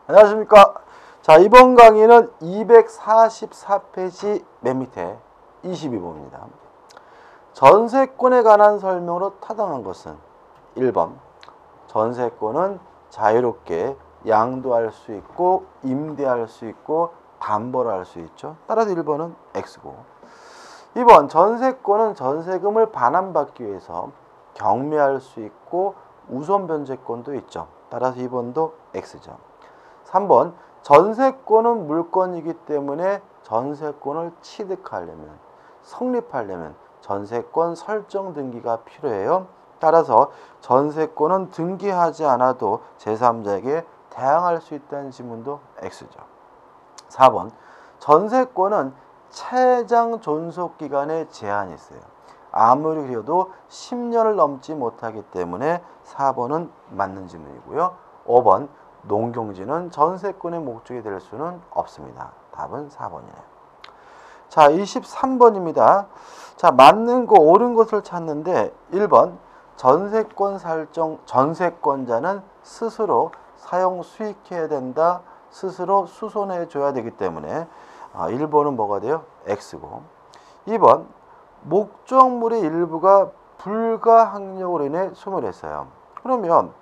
안녕하십니까. 자, 이번 강의는 244페이지 맨 밑에 22번입니다. 전세권에 관한 설명으로 타당한 것은 1번 전세권은 자유롭게 양도할 수 있고 임대할 수 있고 담보를 할 수 있죠. 따라서 1번은 X고, 2번 전세권은 전세금을 반환받기 위해서 경매할 수 있고 우선 변제권도 있죠. 따라서 2번도 X죠. 3번 전세권은 물건이기 때문에 전세권을 취득하려면, 성립하려면 전세권 설정 등기가 필요해요. 따라서 전세권은 등기하지 않아도 제3자에게 대항할 수 있다는 지문도 X죠. 4번 전세권은 최장 존속기간에 제한이 있어요. 아무리 그래도 10년을 넘지 못하기 때문에 4번은 맞는 지문이고요. 5번 농경지는 전세권의 목적이 될 수는 없습니다. 답은 4번이에요. 자, 23번입니다. 자, 맞는 거 옳은 것을 찾는데 1번 전세권 설정, 전세권자는 스스로 사용 수익해야 된다. 스스로 수선해 줘야 되기 때문에 1번은 뭐가 돼요? X고, 2번 목적물의 일부가 불가항력으로 인해 소멸했어요. 그러면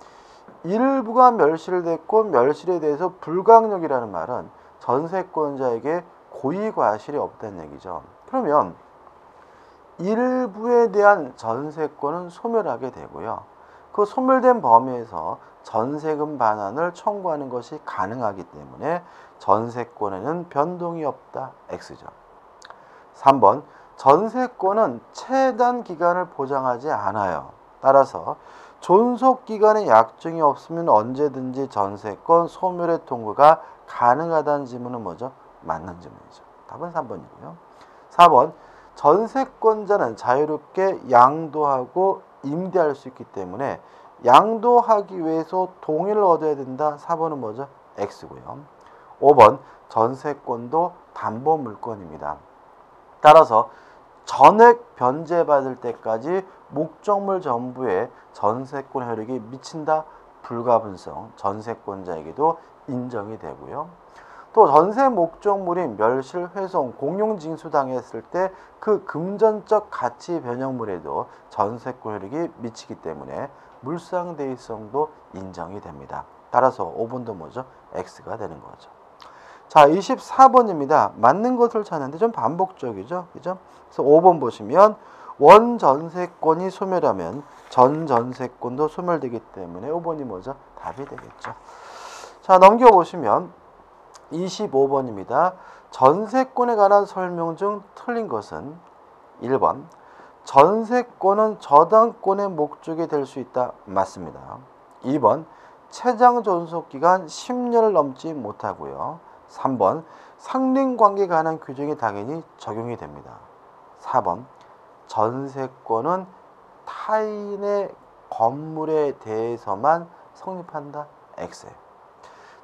일부가 멸실됐고 멸실에 대해서 불가항력이라는 말은 전세권자에게 고의과실이 없다는 얘기죠. 그러면 일부에 대한 전세권은 소멸하게 되고요. 그 소멸된 범위에서 전세금 반환을 청구하는 것이 가능하기 때문에 전세권에는 변동이 없다. X죠. 3번 전세권은 최단 기간을 보장하지 않아요. 따라서 존속기간에 약정이 없으면 언제든지 전세권 소멸의 통보가 가능하다는 지문은 뭐죠? 맞는 지문이죠. 답은 3번이고요. 4번 전세권자는 자유롭게 양도하고 임대할 수 있기 때문에 양도하기 위해서 동의를 얻어야 된다. 4번은 뭐죠? X고요. 5번 전세권도 담보물권입니다. 따라서 전액 변제받을 때까지 목적물 전부에 전세권 효력이 미친다. 불가분성, 전세권자에게도 인정이 되고요. 또 전세 목적물이 멸실, 훼손, 공용징수당했을 때 그 금전적 가치 변형물에도 전세권 효력이 미치기 때문에 물상대위성도 인정이 됩니다. 따라서 5번도 뭐죠? X가 되는 거죠. 자, 24번입니다. 맞는 것을 찾는데 좀 반복적이죠. 그죠? 그래서 5번 보시면 원 전세권이 소멸하면 전 전세권도 소멸되기 때문에 5번이 뭐죠? 답이 되겠죠. 자, 넘겨보시면 25번입니다. 전세권에 관한 설명 중 틀린 것은 1번 전세권은 저당권의 목적이 될 수 있다. 맞습니다. 2번 최장 존속기간 10년을 넘지 못하고요. 3번 상린관계에 관한 규정이 당연히 적용이 됩니다. 4번 전세권은 타인의 건물에 대해서만 성립한다. X예요.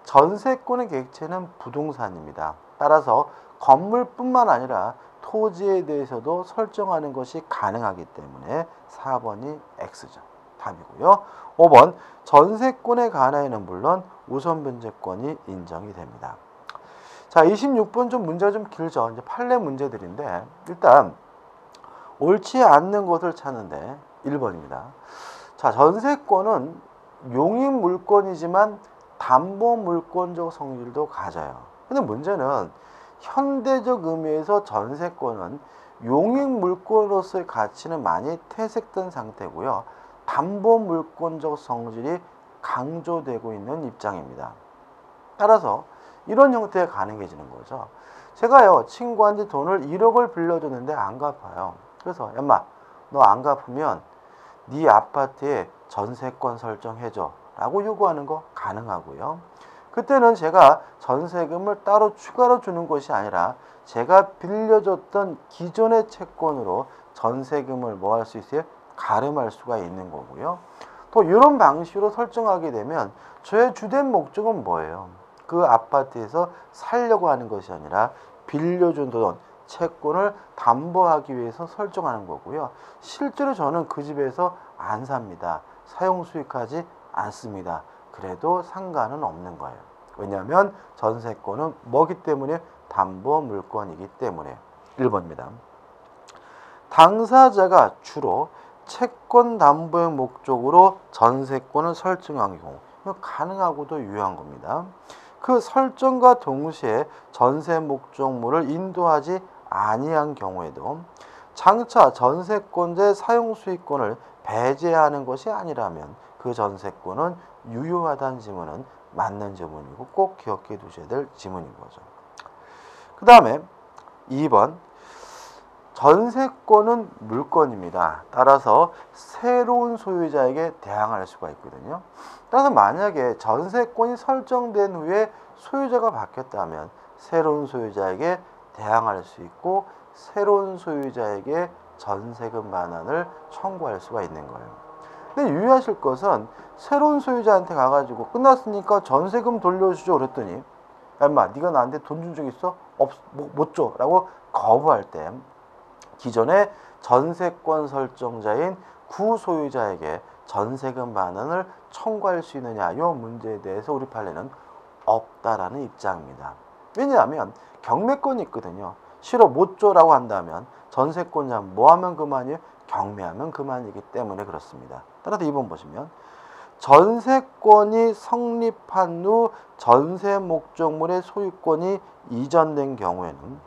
전세권의 객체는 부동산입니다. 따라서 건물뿐만 아니라 토지에 대해서도 설정하는 것이 가능하기 때문에 4번이 X죠. 답이고요. 5번 전세권에 관하여는 물론 우선 변제권이 인정이 됩니다. 자, 26번 좀 문제가 좀 길죠. 이제 판례 문제들인데 일단 옳지 않는 것을 찾는데 1번입니다. 자, 전세권은 용익 물건이지만 담보 물권적 성질도 가져요. 근데 문제는 현대적 의미에서 전세권은 용익 물건으로서의 가치는 많이 퇴색된 상태고요. 담보 물권적 성질이 강조되고 있는 입장입니다. 따라서 이런 형태가 가능해지는 거죠. 제가요, 친구한테 돈을 1억을 빌려줬는데 안 갚아요. 그래서 엄마, 너 안 갚으면 네 아파트에 전세권 설정해줘 라고 요구하는 거 가능하고요. 그때는 제가 전세금을 따로 추가로 주는 것이 아니라 제가 빌려줬던 기존의 채권으로 전세금을 뭐 할 수 있어요? 가름할 수가 있는 거고요. 또 이런 방식으로 설정하게 되면 저의 주된 목적은 뭐예요? 그 아파트에서 살려고 하는 것이 아니라 빌려준 돈, 채권을 담보하기 위해서 설정하는 거고요. 실제로 저는 그 집에서 안 삽니다. 사용 수익하지 않습니다. 그래도 상관은 없는 거예요. 왜냐하면 전세권은 뭐기 때문에? 담보 물건이기 때문에. 1번입니다. 당사자가 주로 채권 담보의 목적으로 전세권을 설정한 경우, 가능하고도 유효한 겁니다. 그 설정과 동시에 전세 목적물을 인도하지 아니한 경우에도 장차 전세권자의 사용 수익권을 배제하는 것이 아니라면 그 전세권은 유효하다는 지문은 맞는 지문이고 꼭 기억해 두셔야 될 지문인 거죠. 그 다음에 2번, 전세권은 물건입니다. 따라서 새로운 소유자에게 대항할 수가 있거든요. 따라서 만약에 전세권이 설정된 후에 소유자가 바뀌었다면 새로운 소유자에게 대항할 수 있고 새로운 소유자에게 전세금 반환을 청구할 수가 있는 거예요. 근데 유의하실 것은 새로운 소유자한테 가가지고 끝났으니까 전세금 돌려주죠 그랬더니 야 인마 네가 나한테 돈 준 적 있어? 못 줘 라고 거부할 때 기존의 전세권 설정자인 구소유자에게 전세금 반환을 청구할 수 있느냐, 이 문제에 대해서 우리 판례는 없다라는 입장입니다. 왜냐하면 경매권이 있거든요. 싫어 못 줘라고 한다면 전세권자 뭐 하면 그만이에요? 경매하면 그만이기 때문에 그렇습니다. 따라서 2번 보시면 전세권이 성립한 후 전세 목적물의 소유권이 이전된 경우에는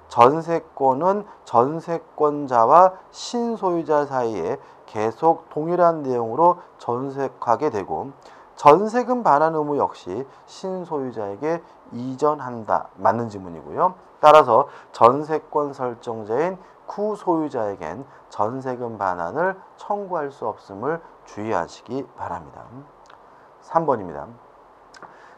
전세권은 전세권자와 신소유자 사이에 계속 동일한 내용으로 전세하게 되고 전세금 반환 의무 역시 신소유자에게 이전한다. 맞는 지문이고요. 따라서 전세권 설정자인 구소유자에겐 전세금 반환을 청구할 수 없음을 주의하시기 바랍니다. 3번입니다.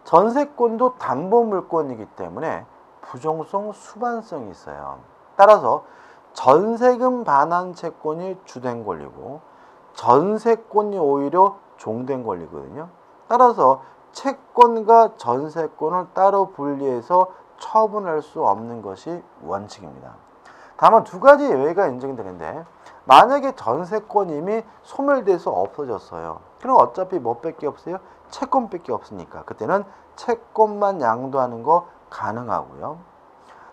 전세권도 담보물건이기 때문에 부정성, 수반성이 있어요. 따라서 전세금 반환 채권이 주된 권리고 전세권이 오히려 종된 권리거든요. 따라서 채권과 전세권을 따로 분리해서 처분할 수 없는 것이 원칙입니다. 다만 두 가지 예외가 인정되는데 만약에 전세권이 이미 소멸돼서 없어졌어요. 그럼 어차피 뭐밖에 없어요? 채권밖에 없으니까 그때는 채권만 양도하는 거 가능하고요.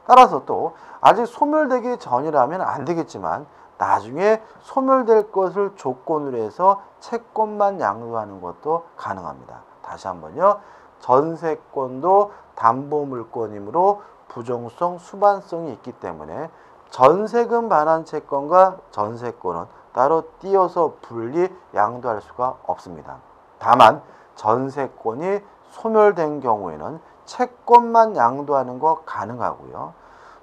따라서 또 아직 소멸되기 전이라면 안 되겠지만 나중에 소멸될 것을 조건으로 해서 채권만 양도하는 것도 가능합니다. 다시 한번요. 전세권도 담보물건이므로 부정성, 수반성이 있기 때문에 전세금 반환 채권과 전세권은 따로 띄어서 분리 양도할 수가 없습니다. 다만 전세권이 소멸된 경우에는 채권만 양도하는 거 가능하고요.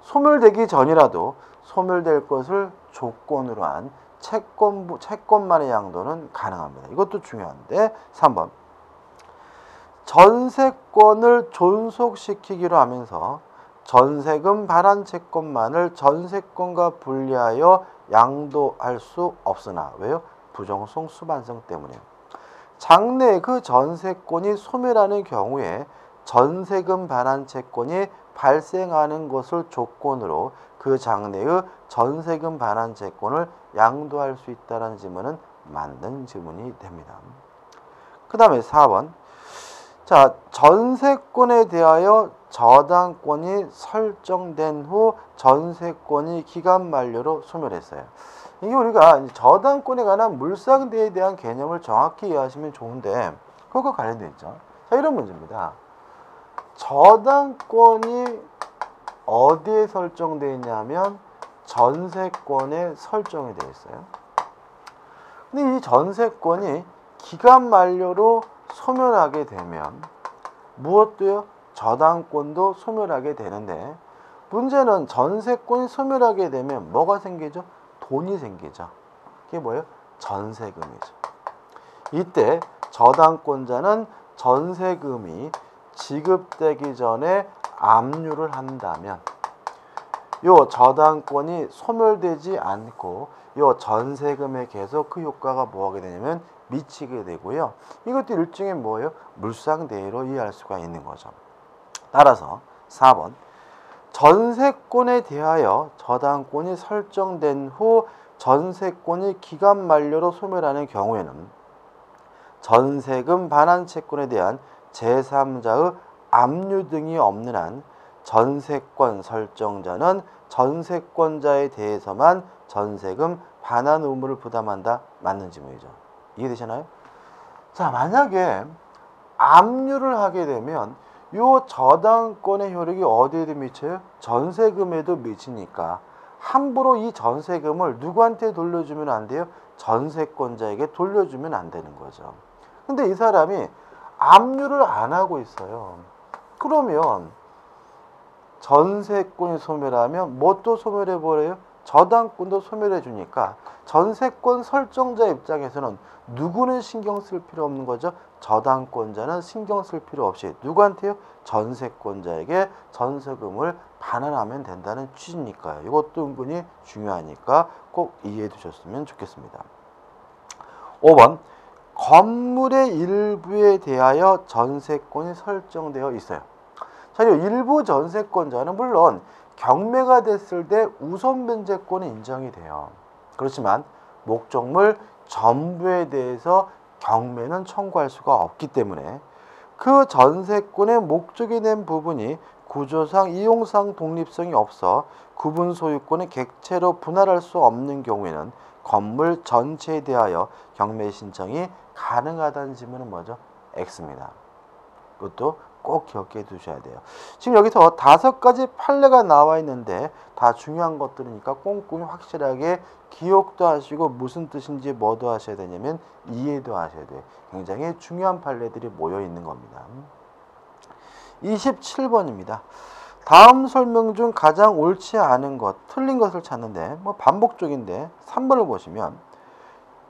소멸되기 전이라도 소멸될 것을 조건으로 한 채권만의 양도는 가능합니다. 이것도 중요한데 3번 전세권을 존속시키기로 하면서 전세금 반환 채권만을 전세권과 분리하여 양도할 수 없으나 왜요? 부정성, 수반성 때문에 장래 그 전세권이 소멸하는 경우에 전세금 반환 채권이 발생하는 것을 조건으로 그 장래의 전세금 반환 채권을 양도할 수 있다는 지문은 맞는 지문이 됩니다. 그 다음에 4번 자, 전세권에 대하여 저당권이 설정된 후 전세권이 기간 만료로 소멸했어요. 이게 우리가 저당권에 관한 물상대에 대한 개념을 정확히 이해하시면 좋은데 그것과 관련되어 있죠. 자, 이런 문제입니다. 저당권이 어디에 설정되어 있냐면 전세권에 설정이 되어 있어요. 근데 이 전세권이 기간 만료로 소멸하게 되면 무엇도요? 저당권도 소멸하게 되는데 문제는 전세권이 소멸하게 되면 뭐가 생기죠? 돈이 생기죠. 그게 뭐예요? 전세금이죠. 이때 저당권자는 전세금이 지급되기 전에 압류를 한다면 요 저당권이 소멸되지 않고 요 전세금에 계속 그 효과가 뭐하게 되냐면 미치게 되고요. 이것도 일종의 뭐예요? 물상대로 이해할 수가 있는 거죠. 따라서 4번 전세권에 대하여 저당권이 설정된 후 전세권이 기간 만료로 소멸하는 경우에는 전세금 반환 채권에 대한 제3자의 압류 등이 없는 한 전세권 설정자는 전세권자에 대해서만 전세금 반환 의무를 부담한다. 맞는 지문이죠. 이해되시나요? 자, 만약에 압류를 하게 되면 요 저당권의 효력이 어디에도 미쳐요? 전세금에도 미치니까 함부로 이 전세금을 누구한테 돌려주면 안 돼요? 전세권자에게 돌려주면 안 되는 거죠. 근데 이 사람이 압류를 안 하고 있어요. 그러면 전세권이 소멸하면 뭣도 소멸해버려요? 저당권도 소멸해 주니까 전세권 설정자 입장에서는 누구는 신경 쓸 필요 없는 거죠? 저당권자는 신경 쓸 필요 없이 누구한테요? 전세권자에게 전세금을 반환하면 된다는 취지니까요. 이것도 은근히 중요하니까 꼭 이해해 두셨으면 좋겠습니다. 5번 건물의 일부에 대하여 전세권이 설정되어 있어요. 자, 일부 전세권자는 물론 경매가 됐을 때 우선 변제권이 인정이 돼요. 그렇지만 목적물 전부에 대해서 경매는 청구할 수가 없기 때문에 그 전세권의 목적이 된 부분이 구조상 이용상 독립성이 없어 구분 소유권의 객체로 분할할 수 없는 경우에는 건물 전체에 대하여 경매 신청이 가능하다는 지문은 뭐죠? X입니다. 그것도 꼭 기억해 두셔야 돼요. 지금 여기서 5가지 판례가 나와 있는데 다 중요한 것들이니까 꼼꼼히 확실하게 기억도 하시고 무슨 뜻인지 뭐도 하셔야 되냐면 이해도 하셔야 돼요. 굉장히 중요한 판례들이 모여 있는 겁니다. 27번입니다. 다음 설명 중 가장 옳지 않은 것, 틀린 것을 찾는데 반복적인데 3번을 보시면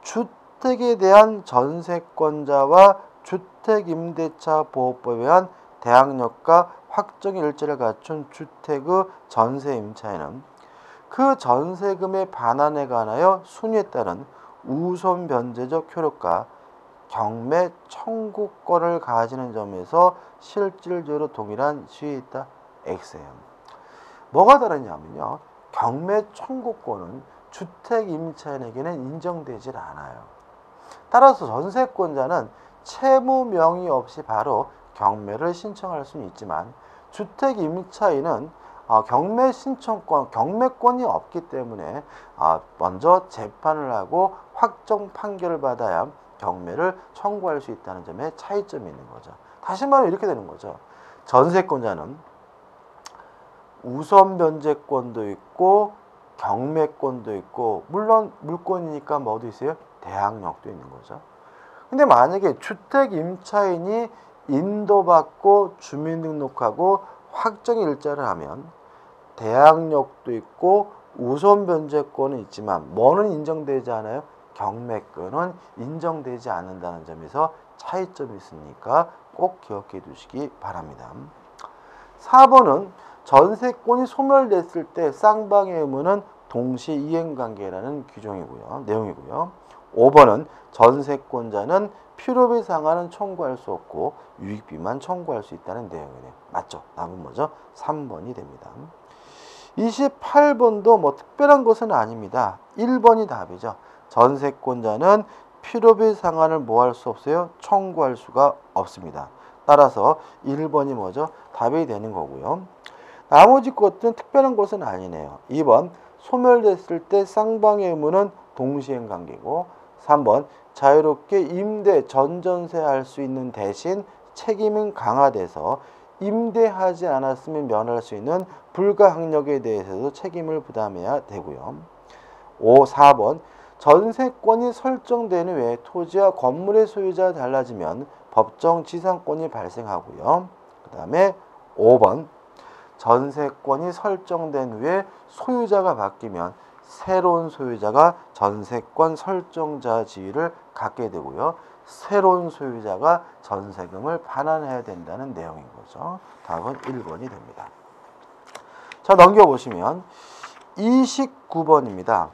주택에 대한 전세권자와 주택임대차 보호법에 의한 대항력과 확정의 일체를 갖춘 주택의 전세 임차인은 그 전세금의 반환에 관하여 순위에 따른 우선 변제적 효력과 경매 청구권을 가지는 점에서 실질적으로 동일한 지위에 있다. X예요. 뭐가 다르냐면요. 경매 청구권은 주택 임차인에게는 인정되질 않아요. 따라서 전세권자는 채무 명의 없이 바로 경매를 신청할 수는 있지만 주택 임차인은 경매 신청권, 경매권이 없기 때문에 먼저 재판을 하고 확정 판결을 받아야 경매를 청구할 수 있다는 점에 차이점이 있는 거죠. 다시 말하면 이렇게 되는 거죠. 전세권자는 우선 변제권도 있고 경매권도 있고 물론 물권이니까 뭐도 있어요? 대항력도 있는 거죠. 근데 만약에 주택 임차인이 인도받고 주민등록하고 확정 일자를 하면 대항력도 있고 우선 변제권은 있지만 뭐는 인정되지 않아요? 경매권은 인정되지 않는다는 점에서 차이점이 있으니까 꼭 기억해 두시기 바랍니다. 4번은 전세권이 소멸됐을 때 쌍방의 의무는 동시 이행관계라는 규정이고요. 내용이고요. 5번은 전세권자는 필요비 상한은 청구할 수 없고 유익비만 청구할 수 있다는 내용이네요. 맞죠? 답은 뭐죠? 3번이 됩니다. 28번도 특별한 것은 아닙니다. 1번이 답이죠. 전세권자는 필요비 상한을 뭐 할 수 없어요? 청구할 수가 없습니다. 따라서 1번이 뭐죠? 답이 되는 거고요. 나머지 것들은 특별한 것은 아니네요. 2번 소멸됐을 때 쌍방의 의무는 동시행 관계고 3번 자유롭게 임대, 전전세할 수 있는 대신 책임은 강화돼서 임대하지 않았으면 면할 수 있는 불가항력에 대해서도 책임을 부담해야 되고요. 4번 전세권이 설정된 후에 토지와 건물의 소유자가 달라지면 법정 지상권이 발생하고요. 그 다음에 5번 전세권이 설정된 후에 소유자가 바뀌면 새로운 소유자가 전세권 설정자 지위를 갖게 되고요. 새로운 소유자가 전세금을 반환해야 된다는 내용인 거죠. 답은 1번이 됩니다. 자, 넘겨보시면 29번입니다.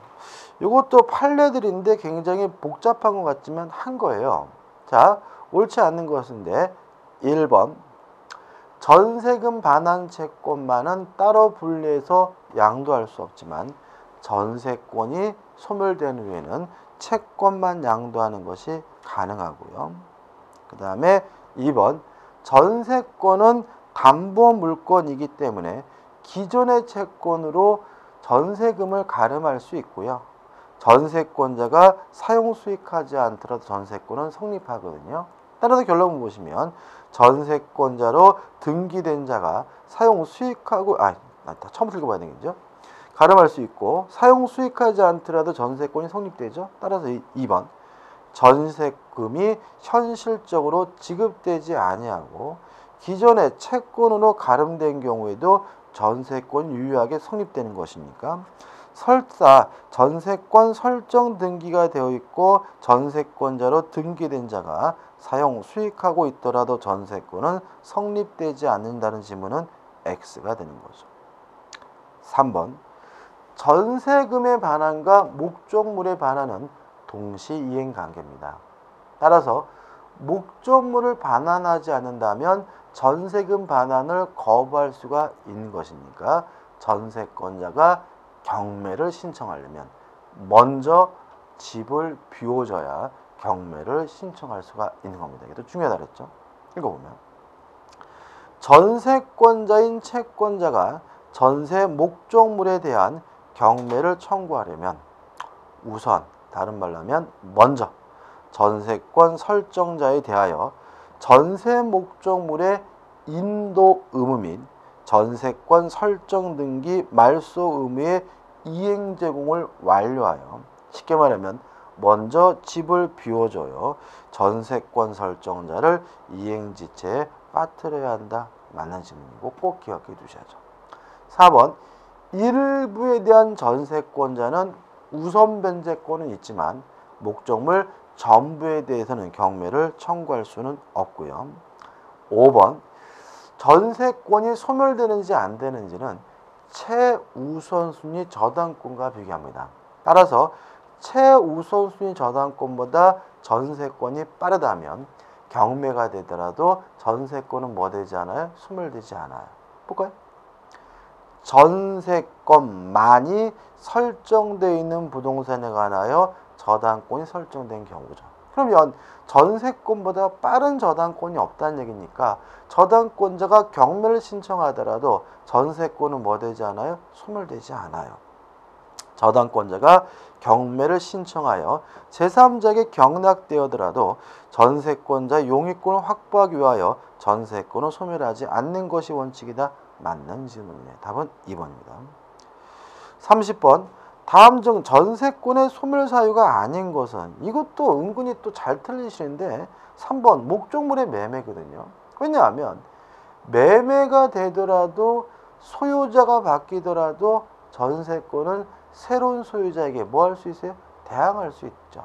이것도 판례들인데 굉장히 복잡한 것 같지만 한 거예요. 자, 옳지 않는 것인데 1번 전세금 반환 채권만은 따로 분리해서 양도할 수 없지만 전세권이 소멸된 후에는 채권만 양도하는 것이 가능하고요. 그 다음에 2번 전세권은 담보 물건이기 때문에 기존의 채권으로 전세금을 가름할 수 있고요. 전세권자가 사용 수익하지 않더라도 전세권은 성립하거든요. 따라서 결론을 보시면 전세권자로 등기된 자가 사용 수익하고 처음부터 읽어봐야 되겠죠. 가름할 수 있고 사용 수익하지 않더라도 전세권이 성립되죠. 따라서 2번 전세금이 현실적으로 지급되지 아니하고 기존의 채권으로 가름된 경우에도 전세권이 유효하게 성립되는 것이니까 설사 전세권 설정 등기가 되어 있고 전세권자로 등기된 자가 사용 수익하고 있더라도 전세권은 성립되지 않는다는 지문은 X가 되는 거죠. 3번 전세금의 반환과 목적물의 반환은 동시이행 관계입니다. 따라서 목적물을 반환하지 않는다면 전세금 반환을 거부할 수가 있는 것이니까 전세권자가 경매를 신청하려면 먼저 집을 비워줘야 경매를 신청할 수가 있는 겁니다. 이게 또 중요하다 그랬죠. 읽어보면 전세권자인 채권자가 전세 목적물에 대한 경매를 청구하려면 우선 다른 말로 하면 먼저 전세권 설정자에 대하여 전세 목적물의 인도 의무 및 전세권 설정 등기 말소 의무의 이행 제공을 완료하여 쉽게 말하면 먼저 집을 비워줘요. 전세권 설정자를 이행지체에 빠뜨려야 한다. 맞는 질문이고 꼭 기억해 두셔야죠. 4번 일부에 대한 전세권자는 우선 변제권은 있지만 목적물 전부에 대해서는 경매를 청구할 수는 없고요. 5번 전세권이 소멸되는지 안 되는지는 최우선순위 저당권과 비교합니다. 따라서 최우선순위 저당권보다 전세권이 빠르다면 경매가 되더라도 전세권은 뭐 되지 않아요? 소멸되지 않아요. 볼까요? 전세권만이 설정되어 있는 부동산에 관하여 저당권이 설정된 경우죠. 그러면 전세권보다 빠른 저당권이 없다는 얘기니까 저당권자가 경매를 신청하더라도 전세권은 뭐 되지 않아요? 소멸되지 않아요. 저당권자가 경매를 신청하여 제3자에게 경락되어더라도 전세권자 용의권을 확보하기 위하여 전세권을 소멸하지 않는 것이 원칙이다. 맞는 질문이네요. 답은 2번입니다. 30번 다음 중 전세권의 소멸 사유가 아닌 것은 이것도 은근히 또 잘 틀리시는데 3번 목적물의 매매거든요. 왜냐하면 매매가 되더라도 소유자가 바뀌더라도 전세권은 새로운 소유자에게 뭐 할 수 있어요? 대항할 수 있죠.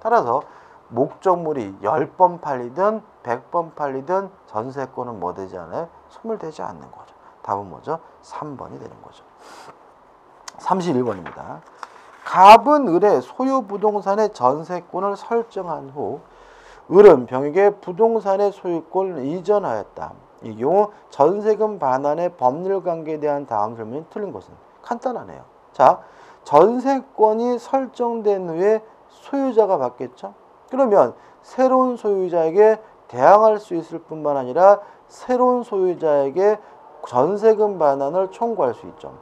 따라서 목적물이 10번 팔리든 100번 팔리든 전세권은 뭐 되지 않아요? 소멸되지 않는 거죠. 답은 뭐죠? 3번이 되는 거죠. 31번입니다. 갑은 을의 소유 부동산의 전세권을 설정한 후 을은 병에게 부동산의 소유권을 이전하였다. 이 경우 전세금 반환의 법률 관계에 대한 다음 설명이 틀린 것은 간단하네요. 자, 전세권이 설정된 후에 소유자가 바뀌었죠. 그러면 새로운 소유자에게 대항할 수 있을 뿐만 아니라 새로운 소유자에게 전세금 반환을 청구할 수 있죠.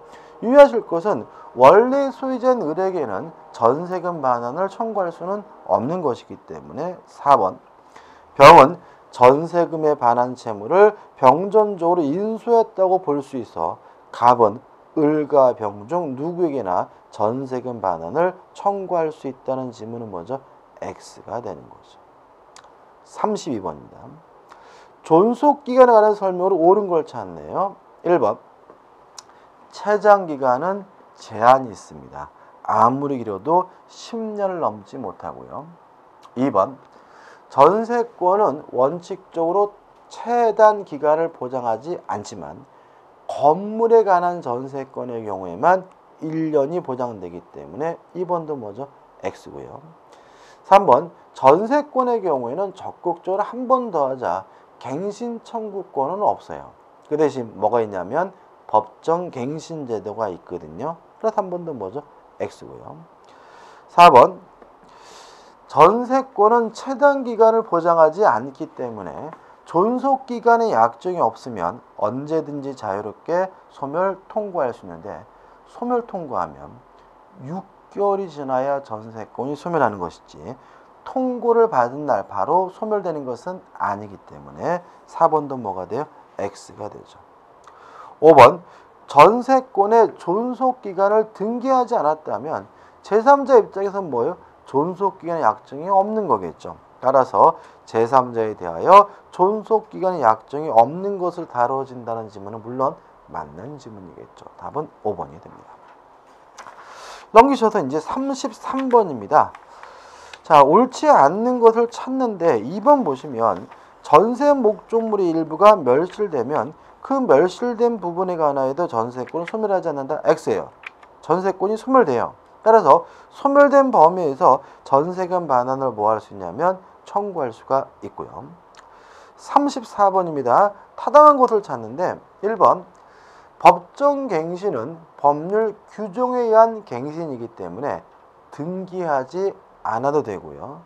유의하실 것은 원래 소유자인 을에게는 전세금 반환을 청구할 수는 없는 것이기 때문에 4번 병은 전세금의 반환 채무를 병전적으로 인수했다고 볼 수 있어 갑은 을과 병 중 누구에게나 전세금 반환을 청구할 수 있다는 지문은 뭐죠? X가 되는 거죠. 32번입니다. 존속기간에 관한 설명으로 옳은 걸 찾네요. 1번 채장기간은 제한이 있습니다. 아무리 길어도 10년을 넘지 못하고요. 2번 전세권은 원칙적으로 최단 기간을 보장하지 않지만 건물에 관한 전세권의 경우에만 1년이 보장되기 때문에 2번도 뭐죠? X고요. 3번 전세권의 경우에는 적극적으로 한 번 더 하자 갱신 청구권은 없어요. 그 대신 뭐가 있냐면 법정 갱신 제도가 있거든요. 그래서 한 번 더 뭐죠? X고요. 4번 전세권은 최단 기간을 보장하지 않기 때문에 존속기간의 약정이 없으면 언제든지 자유롭게 소멸 통고할 수 있는데 소멸 통고하면 6개월이 지나야 전세권이 소멸하는 것이지 통고를 받은 날 바로 소멸되는 것은 아니기 때문에 4번도 뭐가 돼요? X가 되죠. 5번 전세권의 존속기간을 등기하지 않았다면 제3자 입장에서는 뭐예요? 존속기간의 약정이 없는 거겠죠. 따라서 제3자에 대하여 존속기간의 약정이 없는 것을 다뤄진다는 지문은 물론 맞는 지문이겠죠. 답은 5번이 됩니다. 넘기셔서 이제 33번입니다. 자, 옳지 않는 것을 찾는데 2번 보시면 전세 목적물의 일부가 멸실되면 그 멸실된 부분에 관하여도 전세권을 소멸하지 않는다. X예요. 전세권이 소멸돼요. 따라서 소멸된 범위에서 전세금 반환을 뭐 할 수 있냐면 청구할 수가 있고요. 34번입니다. 타당한 것을 찾는데 1번 법정갱신은 법률 규정에 의한 갱신이기 때문에 등기하지 않아도 되고요.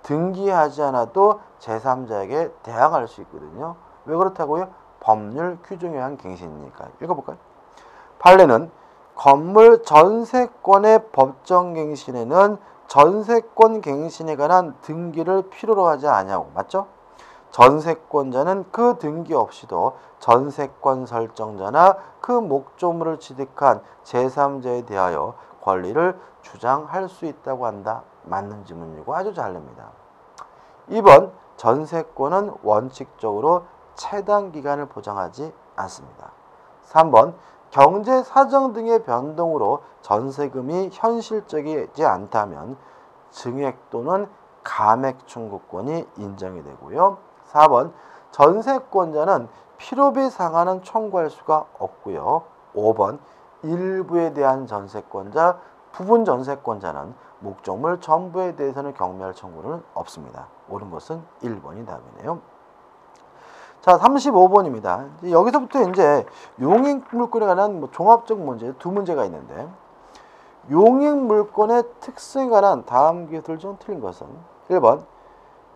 등기하지 않아도 제3자에게 대항할 수 있거든요. 왜 그렇다고요? 법률 규정에 의한 갱신이니까. 읽어볼까요? 판례는 건물 전세권의 법정갱신에는 전세권 갱신에 관한 등기를 필요로 하지 않냐고. 맞죠? 전세권자는 그 등기 없이도 전세권 설정자나 그 목조물을 취득한 제3자에 대하여 권리를 주장할 수 있다고 한다. 맞는 지문이고 아주 잘 냅니다. 2번 전세권은 원칙적으로 채당 기간을 보장하지 않습니다. 3번 경제 사정 등의 변동으로 전세금이 현실적이지 않다면 증액 또는 감액 청구권이 인정이 되고요. 4번 전세권자는 필요비 상한은 청구할 수가 없고요. 5번 일부에 대한 전세권자, 부분 전세권자는 목적물 전부에 대해서는 경매할 청구는 없습니다. 옳은 것은 1번이 답이네요. 자, 35번입니다. 여기서부터 이제 용익물권에 관한 종합적 문제 두 문제가 있는데 용익물권의 특성에 관한 다음 기술 중 틀린 것은 1번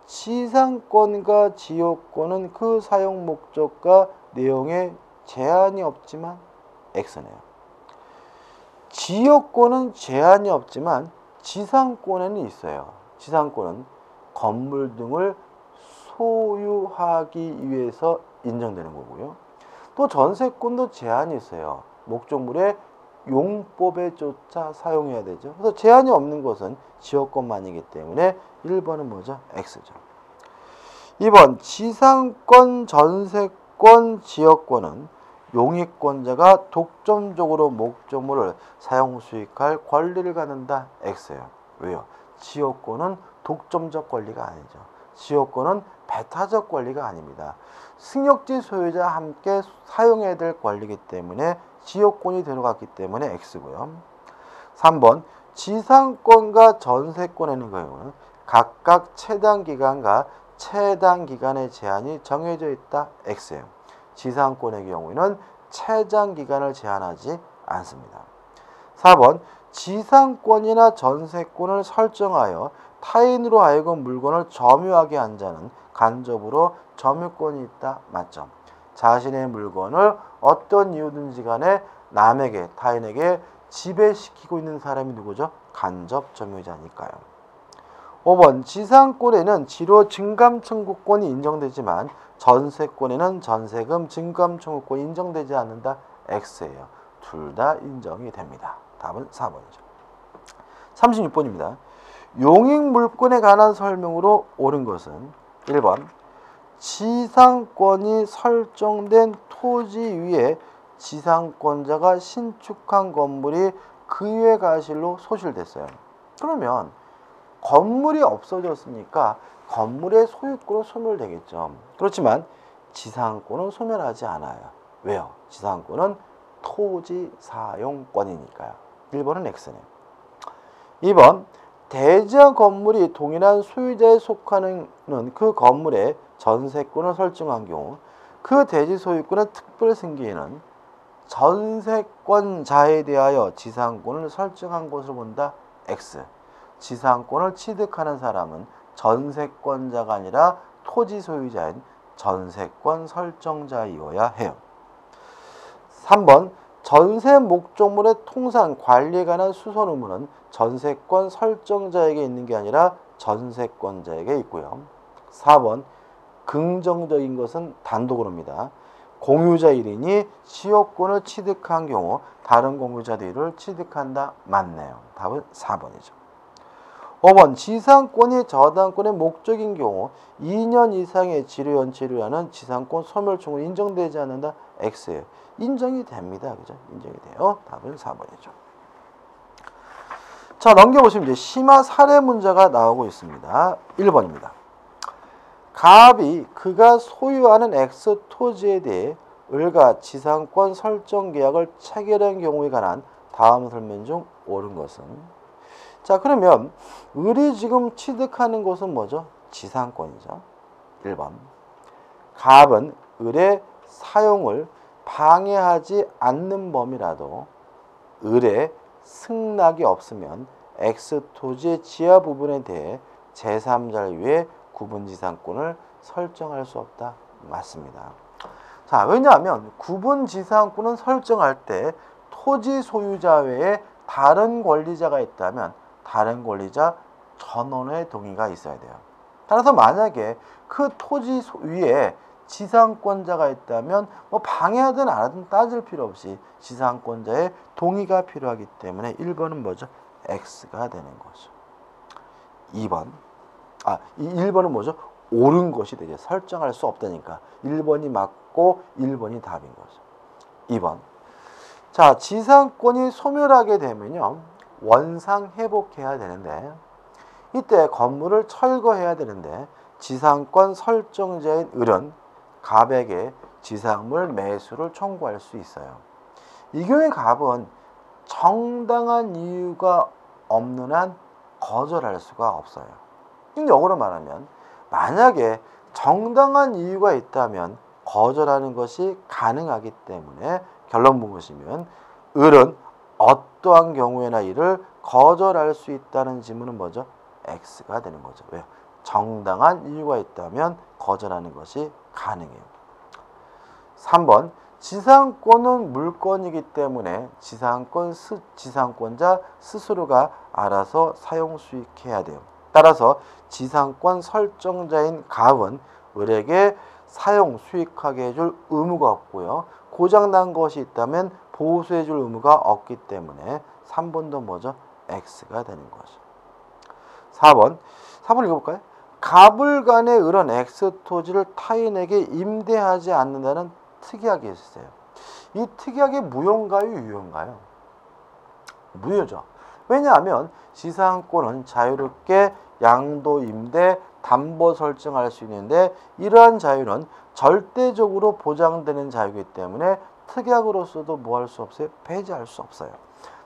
지상권과 지역권은 그 사용 목적과 내용에 제한이 없지만 X네요. 지역권은 제한이 없지만 지상권에는 있어요. 지상권은 건물 등을 소유하기 위해서 인정되는 거고요. 또 전세권도 제한이 있어요. 목적물의 용법에 쫓아 사용해야 되죠. 그래서 제한이 없는 것은 지역권만이기 때문에 1번은 뭐죠? X죠. 2번 지상권, 전세권, 지역권은 용익권자가 독점적으로 목적물을 사용 수익할 권리를 갖는다. X예요. 왜요? 지역권은 독점적 권리가 아니죠. 지역권은 배타적 권리가 아닙니다. 승역지 소유자 함께 사용해야 될 권리이기 때문에 지역권이 들어갔기 때문에 X고요. 3번 지상권과 전세권에는 경우는 각각 채당기간과 채당기간의 제한이 정해져 있다. X예요. 지상권의 경우에는 채당기간을 제한하지 않습니다. 4번 지상권이나 전세권을 설정하여 타인으로 하여금 물건을 점유하게 한 자는 간접으로 점유권이 있다. 맞죠? 자신의 물건을 어떤 이유든지 간에 남에게, 타인에게 지배시키고 있는 사람이 누구죠? 간접 점유자니까요. 5번 지상권에는 지로 증감 청구권이 인정되지만 전세권에는 전세금 증감 청구권이 인정되지 않는다. X예요. 둘 다 인정이 됩니다. 답은 4번이죠. 36번입니다. 용익물권에 관한 설명으로 옳은 것은 1번 지상권이 설정된 토지 위에 지상권자가 신축한 건물이 그 위에 가실로 소실됐어요. 그러면 건물이 없어졌으니까 건물의 소유권은 소멸되겠죠. 그렇지만 지상권은 소멸하지 않아요. 왜요? 지상권은 토지 사용권이니까요. 1번은 X네요. 2번 대지한 건물이 동일한 소유자에 속하는 그 건물의 전세권을 설정한 경우 그 대지 소유권의 특별 승계에는 전세권자에 대하여 지상권을 설정한 것을 본다. X. 지상권을 취득하는 사람은 전세권자가 아니라 토지 소유자인 전세권 설정자이어야 해요. 3번 전세 목적물의 통상 관리에 관한 수선 의무는 전세권 설정자에게 있는 게 아니라 전세권자에게 있고요. 4번 긍정적인 것은 단독으로입니다. 공유자 1인이 시효권을 취득한 경우 다른 공유자들 1을 취득한다. 맞네요. 답은 4번이죠. 5번 지상권이 저당권의 목적인 경우 2년 이상의 지료 연체를 하는 지상권 소멸청은 인정되지 않는다. X예요. 인정이 됩니다. 그죠? 인정이 돼요. 답은 4번이죠. 자, 넘겨보시면 이제 심화 사례 문제가 나오고 있습니다. 1번입니다. 갑이 그가 소유하는 X 토지에 대해 을과 지상권 설정 계약을 체결한 경우에 관한 다음 설명 중 옳은 것은? 자, 그러면 을이 지금 취득하는 것은 뭐죠? 지상권이죠. 1번. 갑은 을의 사용을 방해하지 않는 범위라도 을의 승낙이 없으면 X 토지의 지하 부분에 대해 제3자를 위해 구분지상권을 설정할 수 없다. 맞습니다. 자, 왜냐하면 구분지상권은 설정할 때 토지 소유자 외에 다른 권리자가 있다면 다른 권리자 전원의 동의가 있어야 돼요. 따라서 만약에 그 토지 위에 지상권자가 있다면 뭐 방해하든 안 하든 따질 필요 없이 지상권자의 동의가 필요하기 때문에 1번은 뭐죠? X가 되는 거죠. 2번. 1번은 뭐죠? 옳은 것이 되죠. 설정할 수 없다니까. 1번이 맞고 1번이 답인 거죠. 2번. 자, 지상권이 소멸하게 되면요. 원상 회복해야 되는데 이때 건물을 철거해야 되는데 지상권 설정자인 을은 갑에게 지상물 매수를 청구할 수 있어요. 이 경우에 갑은 정당한 이유가 없는 한 거절할 수가 없어요. 역으로 말하면 만약에 정당한 이유가 있다면 거절하는 것이 가능하기 때문에 결론 보시면 을은 어떠한 경우에나 이를 거절할 수 있다는 지문은 뭐죠? X가 되는 거죠. 왜요? 정당한 이유가 있다면 거절하는 것이 가능해요. 3번 지상권은 물건이기 때문에 지상권자 스스로가 알아서 사용 수익해야 돼요. 따라서 지상권 설정자인 갑은 을에게 사용 수익하게 해줄 의무가 없고요. 고장난 것이 있다면 보수해줄 의무가 없기 때문에 3번도 뭐죠? X가 되는 거죠. 4번 읽어볼까요? 갑을 간에 을은 X 토지를 타인에게 임대하지 않는다는 특약이 있어요. 이 특약이 무효인가요? 유효인가요? 무효죠. 왜냐하면 지상권은 자유롭게 양도, 임대, 담보 설정할 수 있는데 이러한 자유는 절대적으로 보장되는 자유이기 때문에 특약으로서도 뭐 할 수 없어요? 폐지할 수 없어요.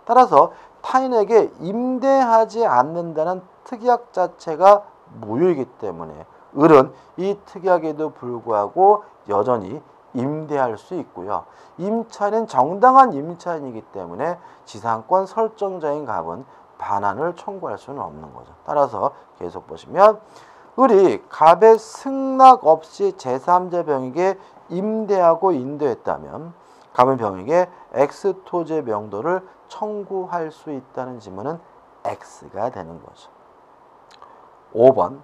따라서 타인에게 임대하지 않는다는 특약 자체가 무효이기 때문에 을은 이 특약에도 불구하고 여전히 임대할 수 있고요. 임차인은 정당한 임차인이기 때문에 지상권 설정자인 갑은 반환을 청구할 수는 없는 거죠. 따라서 계속 보시면 을이 갑의 승낙 없이 제3자 병에게 임대하고 인도했다면 갑은 병에게 X 토지의 명도를 청구할 수 있다는 지문은 X가 되는 거죠. 5번.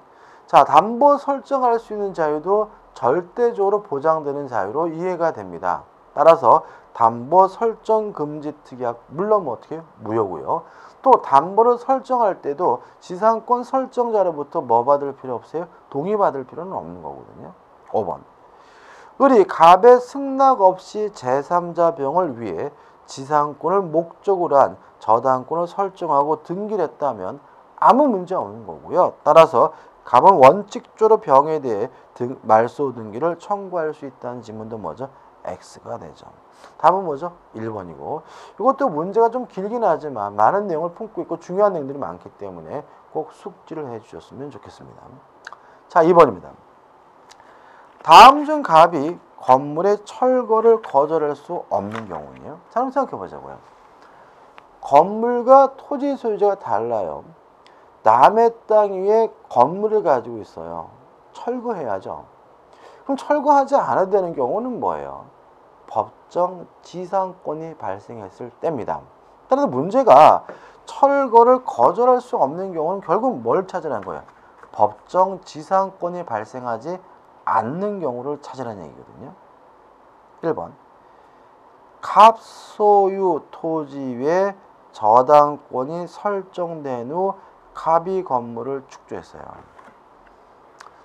자, 담보 설정할 수 있는 자유도 절대적으로 보장되는 자유로 이해가 됩니다. 따라서 담보 설정 금지 특약 물론 뭐 어떻게 무효고요. 또 담보를 설정할 때도 지상권 설정자로부터 뭐 받을 필요 없어요? 동의받을 필요는 없는 거거든요. 5번. 을이 갑의 승낙 없이 제3자 병을 위해 지상권을 목적으로 한 저당권을 설정하고 등기를 했다면 아무 문제 없는 거고요. 따라서 갑은 원칙적으로 병에 대해 말소 등기를 청구할 수 있다는 지문도 뭐죠? X가 되죠. 답은 뭐죠? 1번이고 이것도 문제가 좀 길긴 하지만 많은 내용을 품고 있고 중요한 내용들이 많기 때문에 꼭 숙지를 해주셨으면 좋겠습니다. 자, 2번입니다. 다음 중 갑이 건물의 철거를 거절할 수 없는 경우는요. 자, 한번 생각해 보자고요. 건물과 토지 소유자가 달라요. 남의 땅 위에 건물을 가지고 있어요. 철거해야죠. 그럼 철거하지 않아도 되는 경우는 뭐예요? 법정 지상권이 발생했을 때입니다. 따라서 문제가 철거를 거절할 수 없는 경우는 결국 뭘 찾으라는 거예요? 법정 지상권이 발생하지 않는 경우를 찾으라는 얘기거든요. 1번 갑소유 토지에 저당권이 설정된 후 갑이 건물을 축조했어요.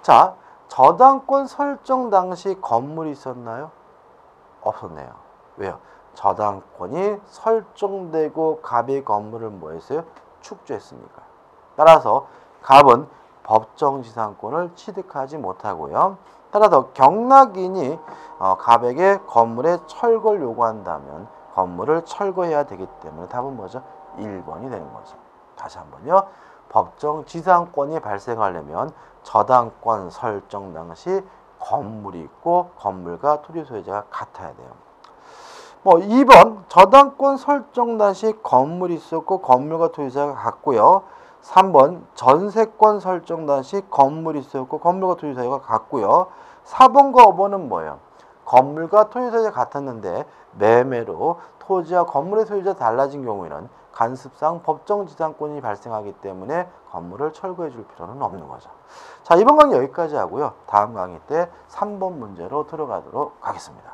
자, 저당권 설정 당시 건물이 있었나요? 없었네요. 왜요? 저당권이 설정되고 갑이 건물을 뭐 했어요? 축조했으니까. 따라서 갑은 법정지상권을 취득하지 못하고요. 따라서 경락인이 갑에게 건물의 철거를 요구한다면 건물을 철거해야 되기 때문에 답은 뭐죠? 1번이 되는 거죠. 다시 한번요. 법정지상권이 발생하려면 저당권 설정 당시 건물이 있고 건물과 토지 소유자가 같아야 돼요. 2번 저당권 설정 당시 건물이 있었고 건물과 토지소유자가 같고요. 3번 전세권 설정 당시 건물이 있었고 건물과 토지소유자가 같고요. 4번과 5번은 뭐예요? 건물과 토지소유자가 같았는데 매매로 토지와 건물의 소유자가 달라진 경우에는 간습상 법정지상권이 발생하기 때문에 건물을 철거해 줄 필요는 없는 거죠. 자, 이번 강의 여기까지 하고요. 다음 강의 때 3번 문제로 들어가도록 하겠습니다.